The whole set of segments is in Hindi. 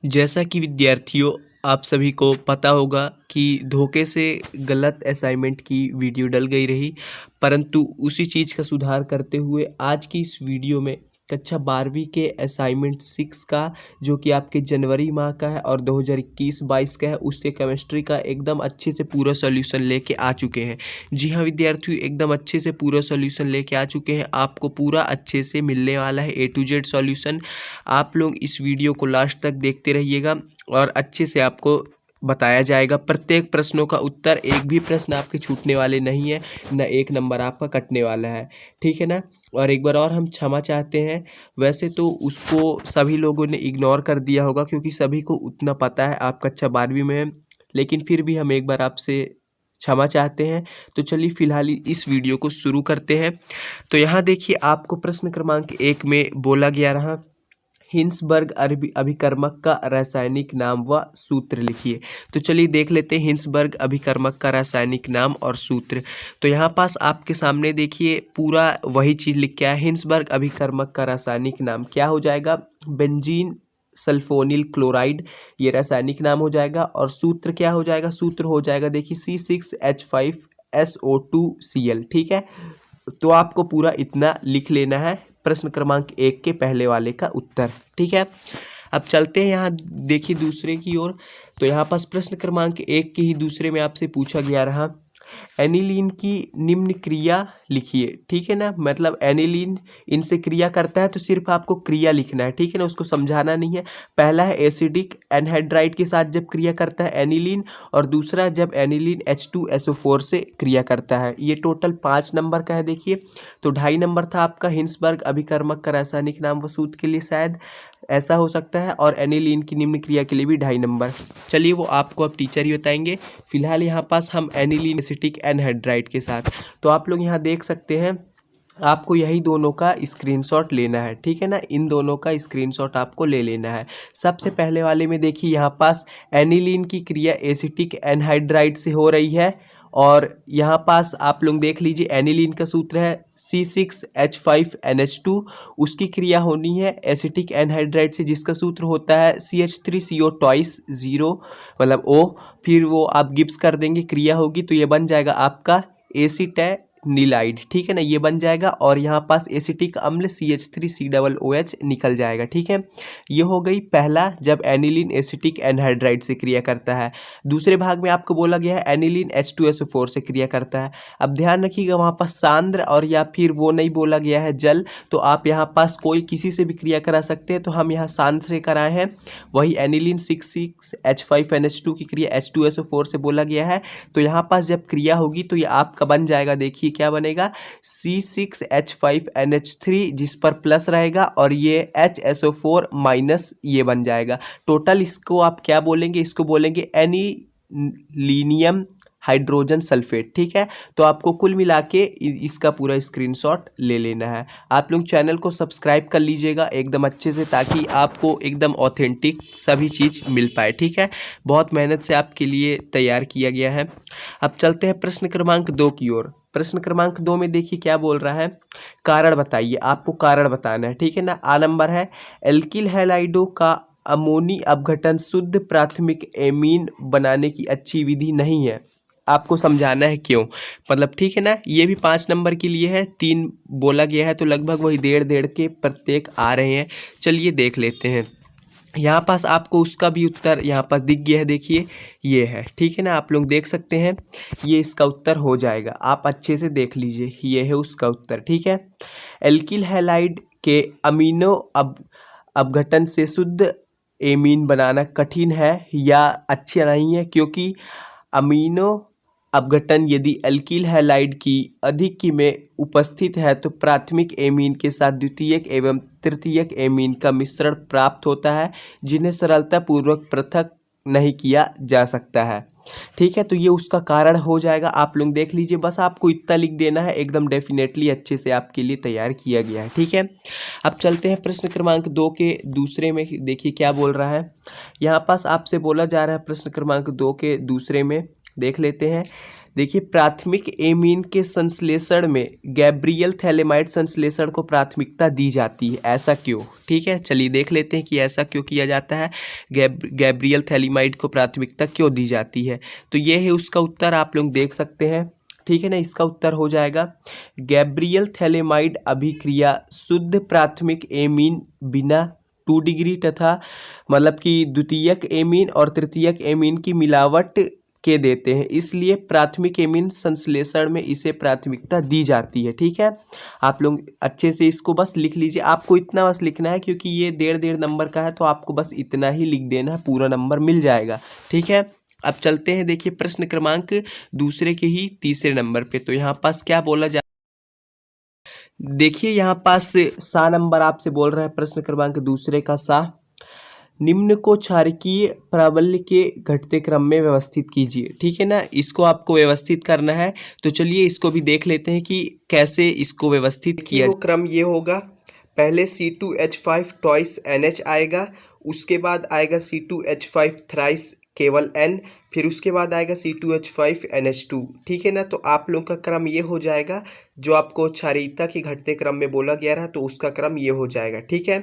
जैसा कि विद्यार्थियों आप सभी को पता होगा कि धोखे से गलत असाइनमेंट की वीडियो डल गई रही, परंतु उसी चीज़ का सुधार करते हुए आज की इस वीडियो में कक्षा 12वीं के असाइनमेंट 6 का, जो कि आपके जनवरी माह का है और 2021-22 का है, उसके केमिस्ट्री का एकदम अच्छे से पूरा सॉल्यूशन लेके आ चुके हैं। जी हाँ विद्यार्थियों, एकदम अच्छे से पूरा सॉल्यूशन लेके आ चुके हैं। आपको पूरा अच्छे से मिलने वाला है A to Z सॉल्यूशन। आप लोग इस वीडियो को लास्ट तक देखते रहिएगा और अच्छे से आपको बताया जाएगा प्रत्येक प्रश्नों का उत्तर। एक भी प्रश्न आपके छूटने वाले नहीं है, न एक नंबर आपका कटने वाला है, ठीक है ना। और एक बार और हम क्षमा चाहते हैं, वैसे तो उसको सभी लोगों ने इग्नोर कर दिया होगा क्योंकि सभी को उतना पता है आप कक्षा 12वीं में हैं, लेकिन फिर भी हम एक बार आपसे क्षमा चाहते हैं। तो चलिए फिलहाल इस वीडियो को शुरू करते हैं। तो यहाँ देखिए, आपको प्रश्न क्रमांक 1 में बोला गया रहा, हिंसबर्ग अभिकर्मक का रासायनिक नाम व सूत्र लिखिए। तो चलिए देख लेते हैं हिंसबर्ग अभिकर्मक का रासायनिक नाम और सूत्र। तो यहाँ पास आपके सामने देखिए पूरा वही चीज़ लिख के आया। हिंसबर्ग अभिकर्मक का रासायनिक नाम क्या हो जाएगा? बेंजीन सल्फोनिल क्लोराइड, ये रासायनिक नाम हो जाएगा। और सूत्र क्या हो जाएगा? सूत्र हो जाएगा देखिए C6H5SO2Cl, ठीक है। तो आपको पूरा इतना लिख लेना है प्रश्न क्रमांक 1 के पहले वाले का उत्तर, ठीक है। अब चलते हैं यहाँ देखिए दूसरे की ओर। तो यहाँ पास प्रश्न क्रमांक 1 के ही दूसरे में आपसे पूछा गया रहा, एनिलीन की निम्न क्रिया लिखिए, ठीक है ना। मतलब एनिलीन इनसे क्रिया करता है तो सिर्फ आपको क्रिया लिखना है, ठीक है ना, उसको समझाना नहीं है। पहला है एसिडिक एनहाइड्राइड के साथ जब क्रिया करता है एनिलीन, और दूसरा जब एनिलीन H2SO4 से क्रिया करता है। ये टोटल 5 नंबर का है देखिए। तो 2.5 नंबर था आपका हिंसबर्ग अभिकर्मक का रासायनिक नाम व सूत्र के लिए, शायद ऐसा हो सकता है। और एनिलीन की निम्न क्रिया के लिए भी 2.5 नंबर। चलिए वो आपको अब टीचर ही बताएंगे। फिलहाल यहाँ पास हम एनिलीन एसिटिक एनहाइड्राइड के साथ, तो आप लोग यहाँ देख सकते हैं, आपको यही दोनों का स्क्रीनशॉट लेना है, ठीक है ना। इन दोनों का स्क्रीनशॉट आपको ले लेना है। सबसे पहले वाले में देखिए यहाँ पास एनिलीन की क्रिया एसिटिक एनहाइड्राइड से हो रही है, और यहाँ पास आप लोग देख लीजिए एनिलीन का सूत्र है C6H5NH2, उसकी क्रिया होनी है एसिटिक एनहाइड्राइड से जिसका सूत्र होता है CH3CO ट्वाइस 0 मतलब O, फिर वो आप गिब्स कर देंगे, क्रिया होगी तो ये बन जाएगा आपका एसिटाइनिलाइड, ठीक है ना, ये बन जाएगा। और यहाँ पास एसिटिक अम्ल CH3COOH निकल जाएगा, ठीक है। ये हो गई पहला, जब एनिलीन एसिटिक एनहाइड्राइड से क्रिया करता है। दूसरे भाग में आपको बोला गया है एनिलीन H2SO4 से क्रिया करता है। अब ध्यान रखिएगा वहाँ पास सांद्र और या फिर वो नहीं बोला गया है जल, तो आप यहाँ पास कोई किसी से भी क्रिया करा सकते हैं। तो हम यहाँ सांद्र से कराए हैं, वही एनिलीन 6,6H5NH2 की क्रिया H2SO4 से बोला गया है। तो यहाँ पास जब क्रिया होगी तो ये आपका बन जाएगा, देखिए क्या बनेगा, C6H5NH3 जिस पर प्लस रहेगा, और ये HSO4 माइनस ये बन जाएगा। टोटल इसको आप क्या बोलेंगे? इसको बोलेंगे एनिलीनियम हाइड्रोजन सल्फेट, ठीक है। तो आपको कुल मिला के इसका पूरा स्क्रीनशॉट ले लेना है। आप लोग चैनल को सब्सक्राइब कर लीजिएगा एकदम अच्छे से, ताकि आपको एकदम ऑथेंटिक सभी चीज़ मिल पाए, ठीक है। बहुत मेहनत से आपके लिए तैयार किया गया है। अब चलते हैं प्रश्न क्रमांक 2 की ओर। प्रश्न क्रमांक 2 में देखिए क्या बोल रहा है, कारण बताइए। आपको कारण बताना है, ठीक है ना। आ नंबर है, एल्किल हैलाइडो का अमोनी अपघटन शुद्ध प्राथमिक एमीन बनाने की अच्छी विधि नहीं है। आपको समझाना है क्यों, मतलब ठीक है ना। ये भी 5 नंबर के लिए है, 3 बोला गया है, तो लगभग वही 1.5 के प्रत्येक आ रहे हैं। चलिए देख लेते हैं। यहाँ पास आपको उसका भी उत्तर यहाँ पास दिख गया है, देखिए ये है, ठीक है ना। आप लोग देख सकते हैं, ये इसका उत्तर हो जाएगा। आप अच्छे से देख लीजिए, ये है उसका उत्तर, ठीक है। एल्किल हैलाइड के अमीनो अपघटन से शुद्ध एमीन बनाना कठिन है या अच्छा नहीं है, क्योंकि अमीनो अपघटन यदि एल्किल हैलाइड की अधिक में उपस्थित है तो प्राथमिक एमीन के साथ द्वितीयक एवं तृतीयक एमीन का मिश्रण प्राप्त होता है, जिन्हें सरलतापूर्वक पृथक नहीं किया जा सकता है, ठीक है। तो ये उसका कारण हो जाएगा। आप लोग देख लीजिए, बस आपको इतना लिख देना है, एकदम डेफिनेटली अच्छे से आपके लिए तैयार किया गया है, ठीक है। अब चलते हैं प्रश्न क्रमांक 2 के दूसरे में, देखिए क्या बोल रहा है। यहाँ पास आपसे बोला जा रहा है प्रश्न क्रमांक 2 के दूसरे में, देख लेते हैं। देखिए प्राथमिक एमीन के संश्लेषण में गैब्रियल थैलेमाइड संश्लेषण को प्राथमिकता दी जाती है, ऐसा क्यों? ठीक है, चलिए देख लेते हैं कि ऐसा क्यों किया जाता है, गैब्रियल थैलेमाइड को प्राथमिकता क्यों दी जाती है। तो ये है उसका उत्तर, आप लोग देख सकते हैं। ठीक है ना, इसका उत्तर हो जाएगा गैब्रियल थैलेमाइड अभिक्रिया शुद्ध प्राथमिक एमीन बिना 2 डिग्री तथा मतलब कि द्वितीयक एमीन और तृतीयक एमीन की मिलावट के देते हैं, इसलिए प्राथमिक एमीन संश्लेषण में इसे प्राथमिकता दी जाती है। ठीक है, आप लोग अच्छे से इसको बस लिख लीजिए, आपको इतना बस लिखना है क्योंकि ये 1.5 नंबर का है, तो आपको बस इतना ही लिख देना है, पूरा नंबर मिल जाएगा। ठीक है, अब चलते हैं, देखिए प्रश्न क्रमांक दूसरे के ही तीसरे नंबर पे। तो यहाँ पास क्या बोला जा, देखिए यहाँ पास सा नंबर आपसे बोल रहा है, प्रश्न क्रमांक दूसरे का सा, निम्न को क्षारकीय प्राबल्य के घटते क्रम में व्यवस्थित कीजिए। ठीक है ना, इसको आपको व्यवस्थित करना है, तो चलिए इसको भी देख लेते हैं कि कैसे इसको व्यवस्थित किया। वो क्रम ये होगा, पहले C2H5 ट्वाइस NH आएगा, उसके बाद आएगा C2H5 थ्राइस केवल N, फिर उसके बाद आएगा C2H5 NH2। ठीक है ना, तो आप लोग का क्रम ये हो जाएगा, जो आपको क्षारीयता के घटते क्रम में बोला गया रहा, तो उसका क्रम ये हो जाएगा। ठीक है,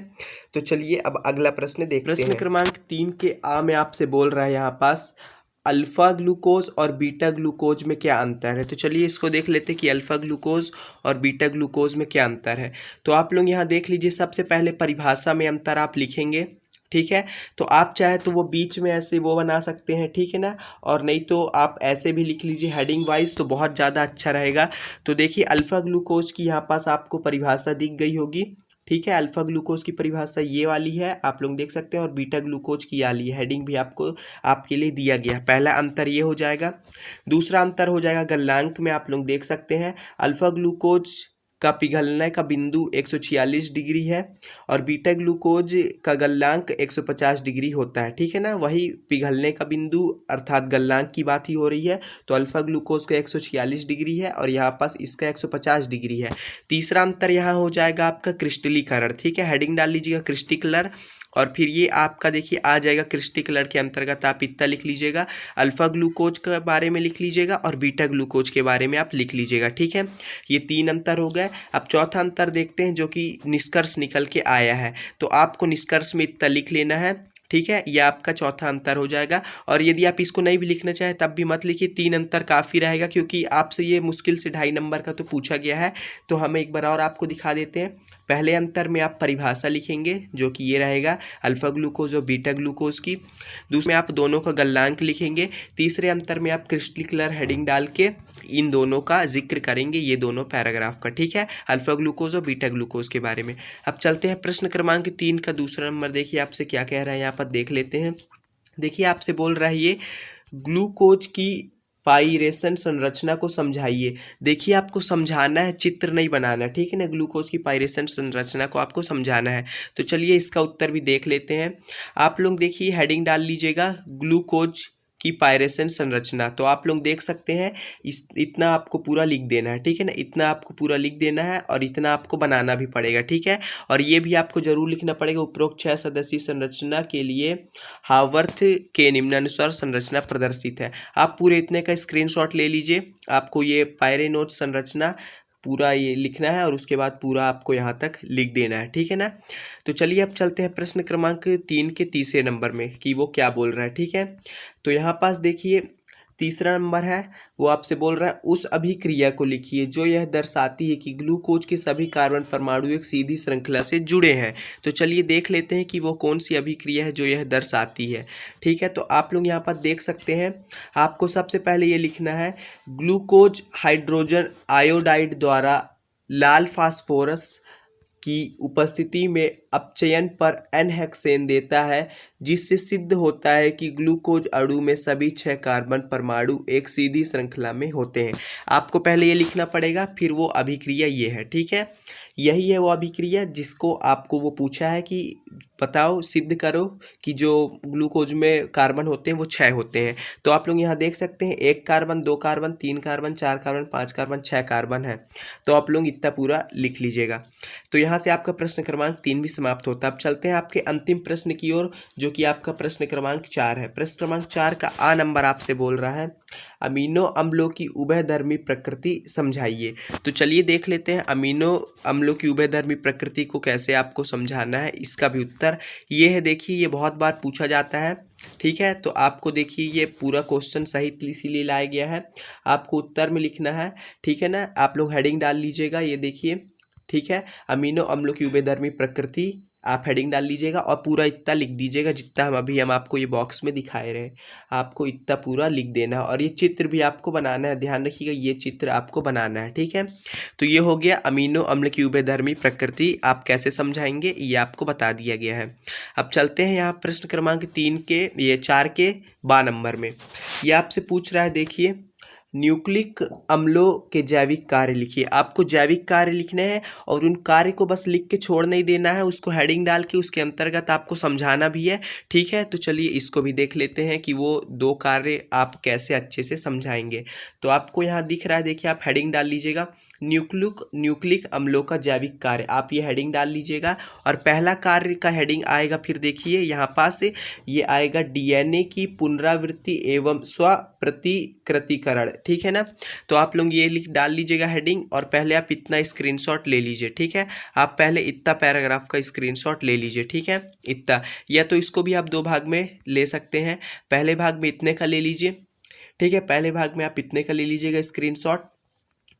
तो चलिए अब अगला प्रश्न देखते हैं। प्रश्न क्रमांक 3 के आ में आपसे बोल रहा है यहाँ पास, अल्फा ग्लूकोज और बीटा ग्लूकोज में क्या अंतर है। तो चलिए इसको देख लेते हैं कि अल्फा ग्लूकोज और बीटा ग्लूकोज में क्या अंतर है। तो आप लोग यहाँ देख लीजिए, सबसे पहले परिभाषा में अंतर आप लिखेंगे। ठीक है, तो आप चाहे तो वो बीच में ऐसे वो बना सकते हैं, ठीक है ना, और नहीं तो आप ऐसे भी लिख लीजिए हेडिंग वाइज, तो बहुत ज़्यादा अच्छा रहेगा। तो देखिए अल्फा ग्लूकोज की यहाँ पास आपको परिभाषा दिख गई होगी। ठीक है, अल्फा ग्लूकोज की परिभाषा ये वाली है, आप लोग देख सकते हैं, और बीटा ग्लूकोज की वाली है, हेडिंग भी आपको आपके लिए दिया गया। पहला अंतर ये हो जाएगा। दूसरा अंतर हो जाएगा गलनांक में, आप लोग देख सकते हैं अल्फा ग्लूकोज का पिघलने का बिंदु 146 डिग्री है और बीटा ग्लूकोज का गलनांक 150 डिग्री होता है। ठीक है ना, वही पिघलने का बिंदु अर्थात गलनांक की बात ही हो रही है। तो अल्फा ग्लूकोज का 146 डिग्री है और यहाँ पास इसका 150 डिग्री है। तीसरा अंतर यहाँ हो जाएगा आपका क्रिस्टलीकरण। ठीक है, हेडिंग डाल लीजिएगा क्रिस्टलीकरण, और फिर ये आपका देखिए आ जाएगा क्रिस्टलीकरण के अंतर्गत, आप इतना लिख लीजिएगा, अल्फा ग्लूकोज के बारे में लिख लीजिएगा और बीटा ग्लूकोज के बारे में आप लिख लीजिएगा। ठीक है, ये 3 अंतर हो गए। अब चौथा अंतर देखते हैं, जो कि निष्कर्ष निकल के आया है, तो आपको निष्कर्ष में इतना लिख लेना है। ठीक है, यह आपका चौथा अंतर हो जाएगा। और यदि आप इसको नहीं भी लिखना चाहें तब भी मत लिखिए, 3 अंतर काफ़ी रहेगा, क्योंकि आपसे ये मुश्किल से 2.5 नंबर का तो पूछा गया है। तो हम एक बार और आपको दिखा देते हैं। पहले अंतर में आप परिभाषा लिखेंगे, जो कि ये रहेगा अल्फा ग्लूकोज और बीटा ग्लूकोज की। दूसरे में आप दोनों का गलनांक लिखेंगे। तीसरे अंतर में आप क्रिस्टलीकरण हेडिंग डाल के इन दोनों का जिक्र करेंगे, ये दोनों पैराग्राफ का। ठीक है, अल्फा ग्लूकोज और बीटा ग्लूकोज के बारे में। अब चलते हैं प्रश्न क्रमांक 3 का दूसरा नंबर, देखिए आपसे क्या कह रहा है, यहाँ पर देख लेते हैं। देखिए आपसे बोल रहा है ये ग्लूकोज की पाइरेशन संरचना को समझाइए। देखिए आपको समझाना है, चित्र नहीं बनाना। ठीक है ना, ग्लूकोज की पाइरेशन संरचना को आपको समझाना है। तो चलिए इसका उत्तर भी देख लेते हैं। आप लोग देखिए हेडिंग डाल लीजिएगा ग्लूकोज की पाइरेशन संरचना। तो आप लोग देख सकते हैं, इतना आपको पूरा लिख देना है। ठीक है ना, इतना आपको पूरा लिख देना है और इतना आपको बनाना भी पड़ेगा। ठीक है, और ये भी आपको जरूर लिखना पड़ेगा, उपरोक्त 6 सदस्यीय संरचना के लिए हावर्थ के निम्नानुसार संरचना प्रदर्शित है। आप पूरे इतने का स्क्रीनशॉट ले लीजिए, आपको ये पाइरेनोज संरचना पूरा ये लिखना है और उसके बाद पूरा आपको यहाँ तक लिख देना है। ठीक है ना, तो चलिए अब चलते हैं प्रश्न क्रमांक 3 के तीसरे नंबर में कि वो क्या बोल रहा है। ठीक है, तो यहाँ पास देखिए तीसरा नंबर है, वो आपसे बोल रहा है उस अभिक्रिया को लिखिए जो यह दर्शाती है कि ग्लूकोज के सभी कार्बन परमाणु एक सीधी श्रृंखला से जुड़े हैं। तो चलिए देख लेते हैं कि वो कौन सी अभिक्रिया है जो यह दर्शाती है। ठीक है, तो आप लोग यहाँ पर देख सकते हैं, आपको सबसे पहले ये लिखना है ग्लूकोज हाइड्रोजन आयोडाइड द्वारा लाल फास्फोरस की उपस्थिति में अपचयन पर N-हेक्सेन देता है, जिससे सिद्ध होता है कि ग्लूकोज अणु में सभी 6 कार्बन परमाणु एक सीधी श्रृंखला में होते हैं। आपको पहले ये लिखना पड़ेगा, फिर वो अभिक्रिया ये है। ठीक है, यही है वो अभिक्रिया जिसको आपको वो पूछा है कि बताओ, सिद्ध करो कि जो ग्लूकोज में कार्बन होते हैं वो 6 होते हैं। तो आप लोग यहाँ देख सकते हैं 1 carbon, 2 carbon, 3 carbon, 4 carbon, 5 carbon, 6 carbon है। तो आप लोग इतना पूरा लिख लीजिएगा। तो यहाँ से आपका प्रश्न क्रमांक 3 भी समाप्त होता है। अब चलते हैं आपके अंतिम प्रश्न की ओर, जो कि आपका प्रश्न क्रमांक 4 है। प्रश्न क्रमांक 4 का आ नंबर आपसे बोल रहा है, अमीनो अम्लों की उभयधर्मी प्रकृति समझाइए। तो चलिए देख लेते हैं अमीनो अम्लों की उभयधर्मी प्रकृति को कैसे आपको समझाना है। इसका भी उत्तर ये है। देखिए ये बहुत बार पूछा जाता है, ठीक है। तो आपको देखिए ये पूरा क्वेश्चन सही इसीलिए लाया गया है, आपको उत्तर में लिखना है, ठीक है ना। आप लोग हेडिंग डाल लीजिएगा, ये देखिए, ठीक है। अमीनो अम्लों की उभयधर्मी प्रकृति आप हेडिंग डाल लीजिएगा और पूरा इतना लिख दीजिएगा जितना हम आपको ये बॉक्स में दिखाए रहे। आपको इतना पूरा लिख देना है और ये चित्र भी आपको बनाना है, ध्यान रखिएगा ये चित्र आपको बनाना है, ठीक है। तो ये हो गया अमीनो अम्ल की उभयधर्मी प्रकृति आप कैसे समझाएंगे, ये आपको बता दिया गया है। अब चलते हैं यहाँ प्रश्न क्रमांक 4 के 12 नंबर में। ये आपसे पूछ रहा है, देखिए न्यूक्लिक अम्लों के जैविक कार्य लिखिए। आपको जैविक कार्य लिखने हैं और उन कार्य को बस लिख के छोड़ नहीं देना है, उसको हेडिंग डाल के उसके अंतर्गत आपको समझाना भी है, ठीक है। तो चलिए इसको भी देख लेते हैं कि वो 2 कार्य आप कैसे अच्छे से समझाएंगे। तो आपको यहाँ दिख रहा है, देखिए आप हेडिंग डाल लीजिएगा, न्यूक्लिक अम्लों का जैविक कार्य, आप ये हेडिंग डाल लीजिएगा। और पहला कार्य का हेडिंग आएगा, फिर देखिए यहाँ पास ये आएगा डीएनए की पुनरावृत्ति एवं स्वप्रतिकृतिकरण, ठीक है ना। तो आप लोग ये डाल लीजिएगा हेडिंग और पहले आप इतना स्क्रीनशॉट ले लीजिए, ठीक है। आप पहले इतना पैराग्राफ का स्क्रीनशॉट ले लीजिए, ठीक है, इतना। या तो इसको भी आप 2 भाग में ले सकते हैं, पहले भाग में इतने का ले लीजिए, ठीक है। पहले भाग में आप इतने का ले लीजिएगा स्क्रीनशॉट,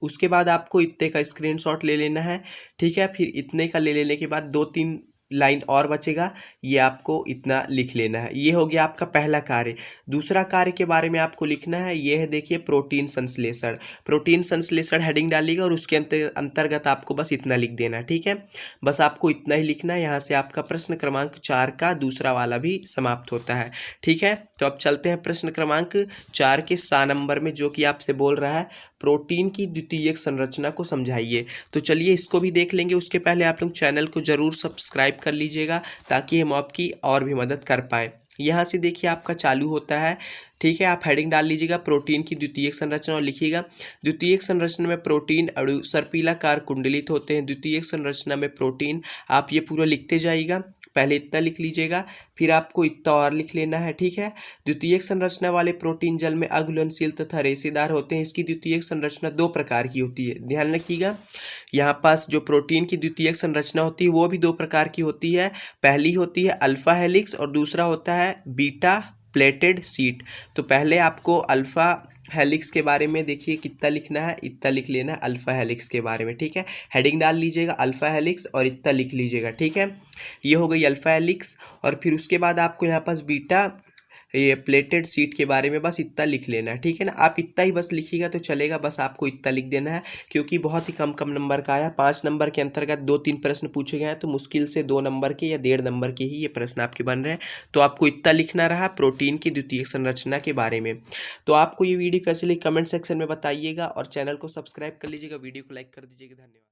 उसके बाद आपको इतने का स्क्रीनशॉट ले लेना है, ठीक है। फिर इतने का ले लेने के बाद 2-3 लाइन और बचेगा, ये आपको इतना लिख लेना है। ये हो गया आपका पहला कार्य। दूसरा कार्य के बारे में आपको लिखना है, ये है देखिए प्रोटीन संश्लेषण। प्रोटीन संश्लेषण हेडिंग डालिएगा और उसके अंतर्गत आपको बस इतना लिख देना है, ठीक है। बस आपको इतना ही लिखना है। यहाँ से आपका प्रश्न क्रमांक 4 का दूसरा वाला भी समाप्त होता है, ठीक है। तो अब चलते हैं प्रश्न क्रमांक 4 के 7 नंबर में, जो कि आपसे बोल रहा है प्रोटीन की द्वितीयक संरचना को समझाइए। तो चलिए इसको भी देख लेंगे। उसके पहले आप लोग चैनल को जरूर सब्सक्राइब कर लीजिएगा ताकि हम आपकी और भी मदद कर पाए। यहाँ से देखिए आपका चालू होता है, ठीक है। आप हेडिंग डाल लीजिएगा प्रोटीन की द्वितीयक संरचना और लिखिएगा, द्वितीयक संरचना में प्रोटीन अणु सर्पिलाकार कुंडलित होते हैं। द्वितीयक संरचना में प्रोटीन, आप ये पूरा लिखते जाइएगा। पहले इतना लिख लीजिएगा, फिर आपको इतना और लिख लेना है, ठीक है। द्वितीयक संरचना वाले प्रोटीन जल में अघुलनशील तथा रेशेदार होते हैं। इसकी द्वितीयक संरचना 2 प्रकार की होती है, ध्यान रखिएगा। यहाँ पास जो प्रोटीन की द्वितीयक संरचना होती है वो भी 2 प्रकार की होती है। पहली होती है अल्फा हेलिक्स और दूसरा होता है बीटा प्लेटेड सीट। तो पहले आपको अल्फा हेलिक्स के बारे में देखिए कितना लिखना है, इतना लिख लेना है अल्फा हेलिक्स के बारे में, ठीक है। हेडिंग डाल लीजिएगा अल्फा हेलिक्स और इतना लिख लीजिएगा, ठीक है। ये हो गई अल्फा हेलिक्स और फिर उसके बाद आपको यहाँ पास बीटा ये प्लेटेड सीट के बारे में बस इतना लिख लेना है, ठीक है ना। आप इतना ही बस लिखिएगा तो चलेगा, बस आपको इतना लिख देना है क्योंकि बहुत ही कम नंबर का आया। 5 नंबर के अंतर्गत 2-3 प्रश्न पूछे गए हैं, तो मुश्किल से 2 नंबर के या 1.5 नंबर के ही ये प्रश्न आपके बन रहे हैं। तो आपको इतना लिखना रहा प्रोटीन की द्वितीयक संरचना के बारे में। तो आपको ये वीडियो कैसे लगी कमेंट सेक्शन में बताइएगा और चैनल को सब्सक्राइब कर लीजिएगा, वीडियो को लाइक कर दीजिएगा। धन्यवाद।